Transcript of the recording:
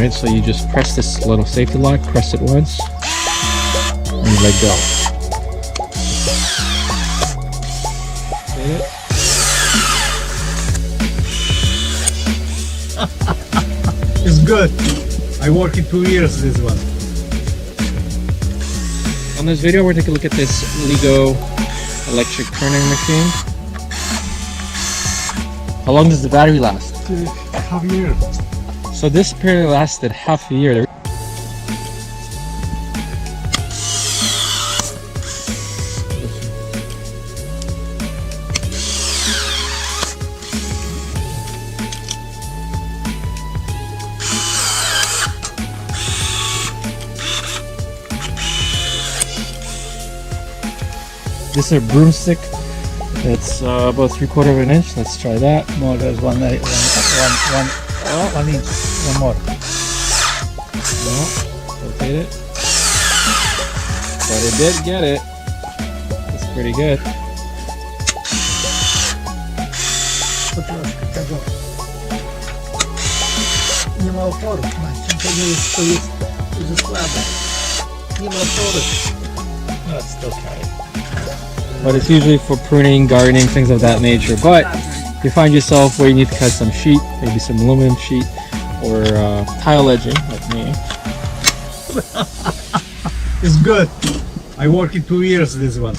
right? So you just press this little safety lock, press it once, and you let go. See it? It's good. I worked it 2 years this one. On this video, we're taking a look at this LIGO electric pruning machine. How long does the battery last? Half a year. So this apparently lasted half a year. This is a broomstick. It's about 3/4 of an inch. Let's try that. More, there's one inch. One more. No, rotate it. But it did get it. It's pretty good. Nie ma oporu. To jest słabe. Nie ma oporu. No, it's still kind of. But it's usually for pruning, gardening, things of that nature. But if you find yourself where you need to cut some sheet, maybe some aluminum sheet, or tile edging, like me. It's good. I worked it 2 years this one.